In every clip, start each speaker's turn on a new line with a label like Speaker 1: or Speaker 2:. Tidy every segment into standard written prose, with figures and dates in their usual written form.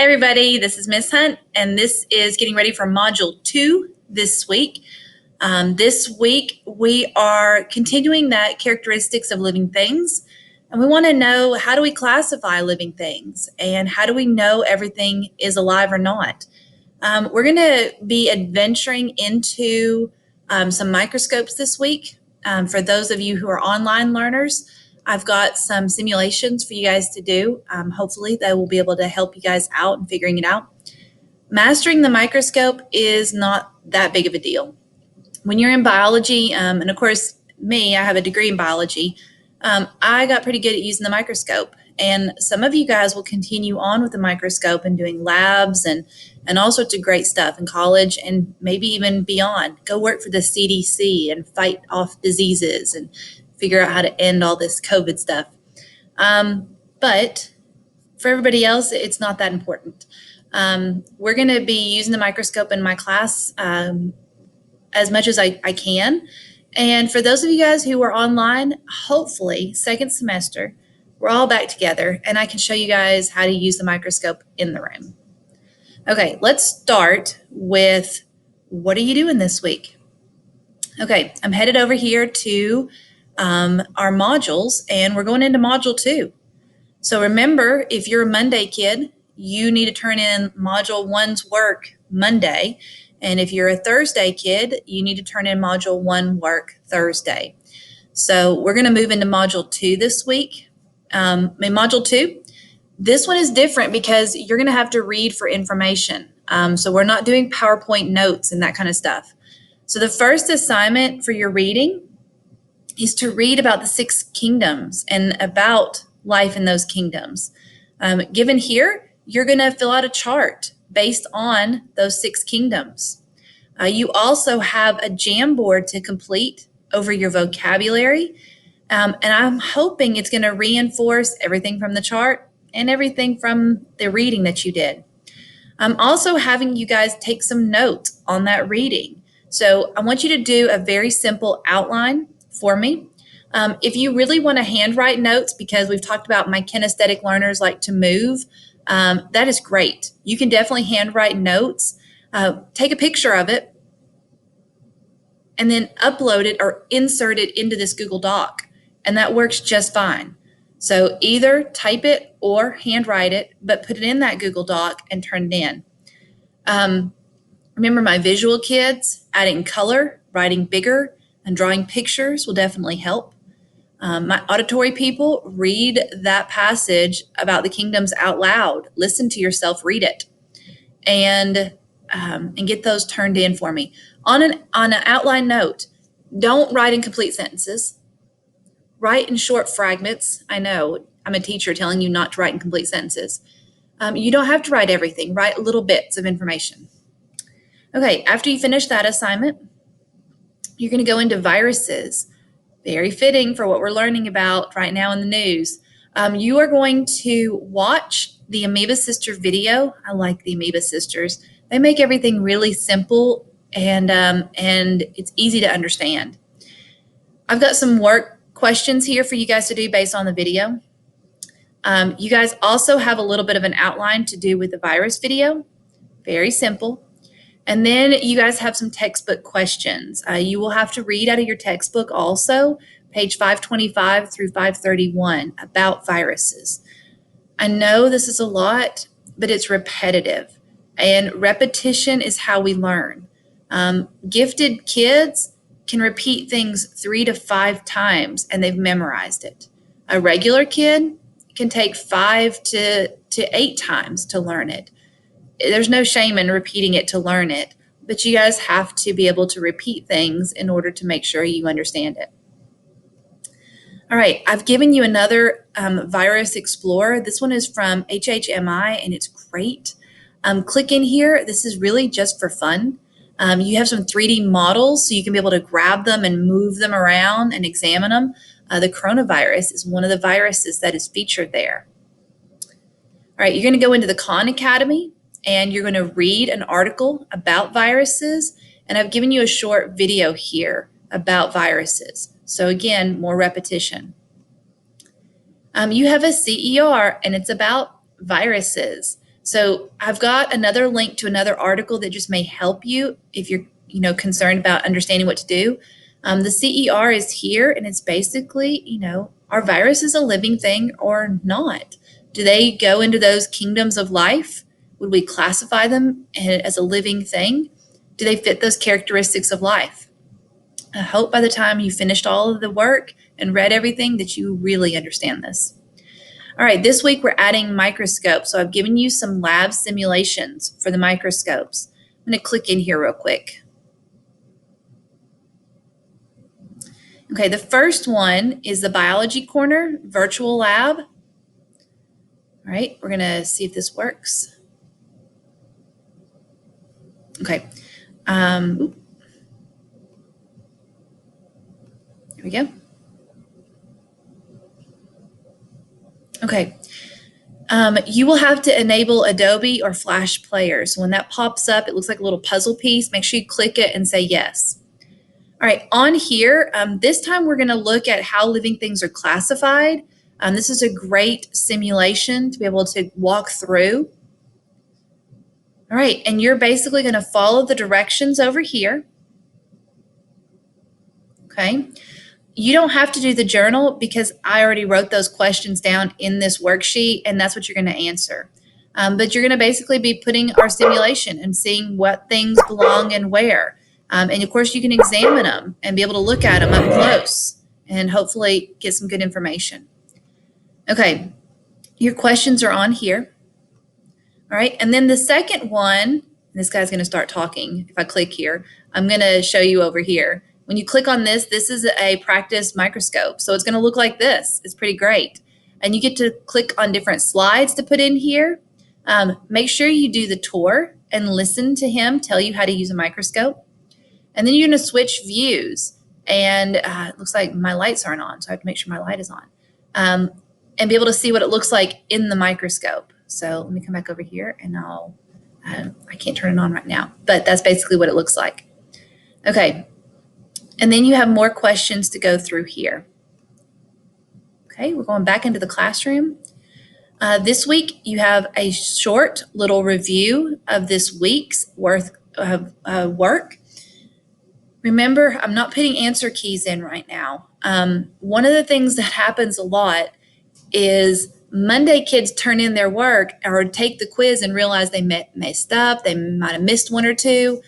Speaker 1: Hey everybody, this is Miss Hunt, and this is getting ready for Module 2 this week. This week we are continuing that characteristics of living things, and we want to know, how do we classify living things, and how do we know everything is alive or not? We're going to be adventuring into some microscopes this week. For those of you who are online learners, I've got some simulations for you guys to do. Hopefully they will be able to help you guys out in figuring it out. Mastering the microscope is not that big of a deal. When you're in biology, and of course me, I have a degree in biology, I got pretty good at using the microscope. And some of you guys will continue on with the microscope and doing labs and all sorts of great stuff in college and maybe even beyond. Go work for the CDC and fight off diseases and figure out how to end all this COVID stuff. But for everybody else, it's not that important. We're going to be using the microscope in my class as much as I can. And for those of you guys who are online, hopefully second semester, we're all back together and I can show you guys how to use the microscope in the room. Okay, let's start with, what are you doing this week? Okay, I'm headed over here to our modules, and we're going into Module 2. So remember, if you're a Monday kid, you need to turn in Module 1's work Monday. And if you're a Thursday kid, you need to turn in Module 1 work Thursday. So we're going to move into Module 2 this week. In Module 2, this one is different because you're going to have to read for information. So we're not doing PowerPoint notes and that kind of stuff. So the first assignment for your reading is to read about the 6 kingdoms and about life in those kingdoms. Given here, you're going to fill out a chart based on those 6 kingdoms. You also have a Jamboard to complete over your vocabulary, and I'm hoping it's going to reinforce everything from the chart and everything from the reading that you did. I'm also having you guys take some notes on that reading. So I want you to do a very simple outline for me. If you really want to handwrite notes, because we've talked about my kinesthetic learners like to move, that is great. You can definitely handwrite notes. Take a picture of it and then upload it or insert it into this Google Doc, and that works just fine. So either type it or handwrite it, but put it in that Google Doc and turn it in. Remember, my visual kids, adding color, writing bigger, and drawing pictures will definitely help. My auditory people, read that passage about the kingdoms out loud. Listen to yourself read it, and get those turned in for me. On an outline note, don't write in complete sentences. Write in short fragments. I know I'm a teacher telling you not to write in complete sentences. You don't have to write everything. Write little bits of information. Okay, after you finish that assignment, you're going to go into viruses. Very fitting for what we're learning about right now in the news. You are going to watch the Amoeba Sister video. I like the Amoeba Sisters. They make everything really simple and it's easy to understand. I've got some work questions here for you guys to do based on the video. You guys also have a little bit of an outline to do with the virus video. Very simple. And then you guys have some textbook questions. You will have to read out of your textbook also, page 525 through 531, about viruses. I know this is a lot, but it's repetitive, and repetition is how we learn. Gifted kids can repeat things 3 to 5 times and they've memorized it. A regular kid can take 5 to 8 times to learn it. There's no shame in repeating it to learn it, but you guys have to be able to repeat things in order to make sure you understand it. All right, I've given you another Virus Explorer. This one is from HHMI, and it's great. Click in here. This is really just for fun. You have some 3D models, so you can be able to grab them and move them around and examine them. The coronavirus is one of the viruses that is featured there. All right, you're going to go into the Khan Academy, and you're going to read an article about viruses, and I've given you a short video here about viruses. So again, more repetition. You have a CER, and it's about viruses. So I've got another link to another article that just may help you if you're concerned about understanding what to do. The CER is here, and it's basically, are viruses a living thing or not? Do they go into those kingdoms of life? Would we classify them as a living thing? Do they fit those characteristics of life? I hope by the time you finished all of the work and read everything that you really understand this. All right, this week we're adding microscopes. So I've given you some lab simulations for the microscopes. I'm going to click in here real quick. Okay, the first one is the Biology Corner virtual lab. All right, we're going to see if this works. Okay. Here we go. Okay. You will have to enable Adobe or Flash Player. So when that pops up, it looks like a little puzzle piece. Make sure you click it and say yes. All right, on here, this time we're going to look at how living things are classified. This is a great simulation to be able to walk through. All right, and you're basically going to follow the directions over here. Okay. You don't have to do the journal because I already wrote those questions down in this worksheet, and that's what you're going to answer. But you're going to basically be putting our simulation and seeing what things belong and where. And of course, you can examine them and be able to look at them up close and hopefully get some good information. Okay, your questions are on here. All right, and then the second one, this guy's going to start talking. If I click here, I'm going to show you over here. When you click on this, this is a practice microscope. So it's going to look like this. It's pretty great. And you get to click on different slides to put in here. Make sure you do the tour and listen to him tell you how to use a microscope. And then you're going to switch views. And it looks like my lights aren't on, so I have to make sure my light is on. And be able to see what it looks like in the microscope. So let me come back over here and I can't turn it on right now, but that's basically what it looks like. Okay. And then you have more questions to go through here. Okay, we're going back into the classroom. This week, you have a short little review of this week's worth of work. Remember, I'm not putting answer keys in right now. One of the things that happens a lot is Monday kids turn in their work or take the quiz and realize they messed up. They might have missed one or two.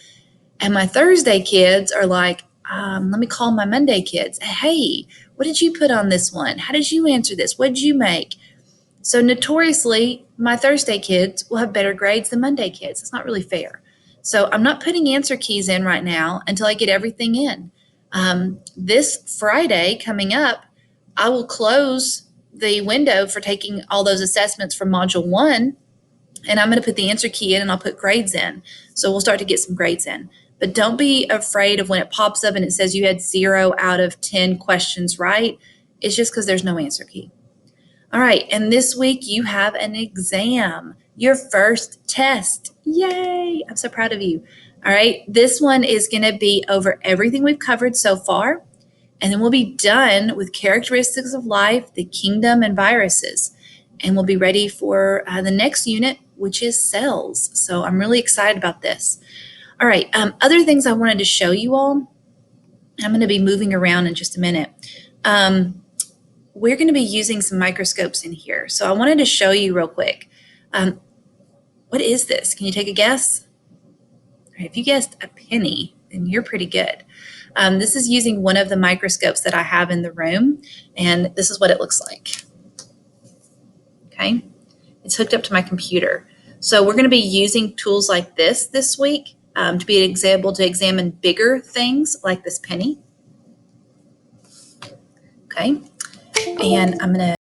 Speaker 1: And my Thursday kids are like, let me call my Monday kids. Hey, what did you put on this one? How did you answer this? What did you make? So notoriously, my Thursday kids will have better grades than Monday kids. It's not really fair. So I'm not putting answer keys in right now until I get everything in. This Friday coming up, I will close the window for taking all those assessments from Module 1, and I'm going to put the answer key in and I'll put grades in. So we'll start to get some grades in. But don't be afraid of when it pops up and it says you had 0 out of 10 questions right. It's just because there's no answer key. All right, and this week you have an exam, your first test. Yay, I'm so proud of you. All right, this one is going to be over everything we've covered so far, and then we'll be done with characteristics of life, the kingdom, and viruses. And we'll be ready for the next unit, which is cells. So I'm really excited about this. All right, other things I wanted to show you all. I'm going to be moving around in just a minute. We're going to be using some microscopes in here. So I wanted to show you real quick. What is this? Can you take a guess? All right, if you guessed a penny, then you're pretty good. This is using one of the microscopes that I have in the room, and this is what it looks like. Okay, it's hooked up to my computer. So we're going to be using tools like this week to be able to examine bigger things like this penny. Okay, and I'm going to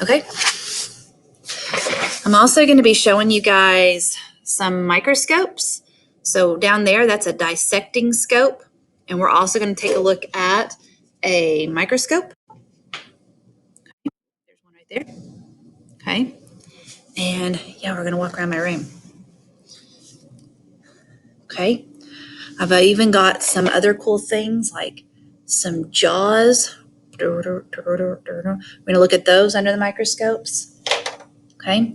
Speaker 1: okay. I'm also going to be showing you guys some microscopes. So down there, that's a dissecting scope. And we're also going to take a look at a microscope. There's one right there. Okay. And yeah, we're going to walk around my room. Okay. I've even got some other cool things like some jaws. We're going to look at those under the microscopes. Okay.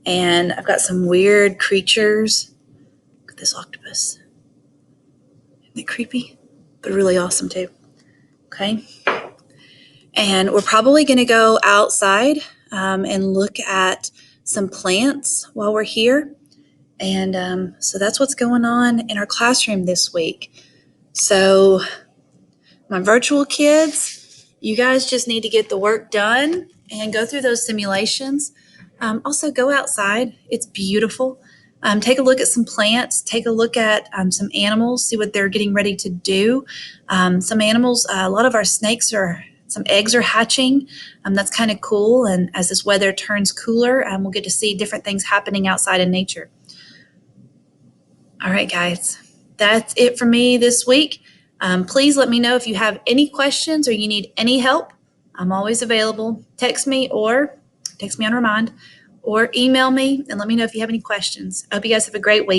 Speaker 1: And I've got some weird creatures. Look at this octopus. Isn't it creepy? But really awesome too. Okay. And we're probably going to go outside and look at some plants while we're here. And so that's what's going on in our classroom this week. So my virtual kids, you guys just need to get the work done and go through those simulations. Also go outside. It's beautiful. Take a look at some plants, take a look at some animals, see what they're getting ready to do. Some animals, a lot of our snakes some eggs are hatching. That's kind of cool. And as this weather turns cooler, we'll get to see different things happening outside in nature. All right, guys, that's it for me this week. Please let me know if you have any questions or you need any help. I'm always available. Text me on Remind or email me and let me know if you have any questions. I hope you guys have a great week.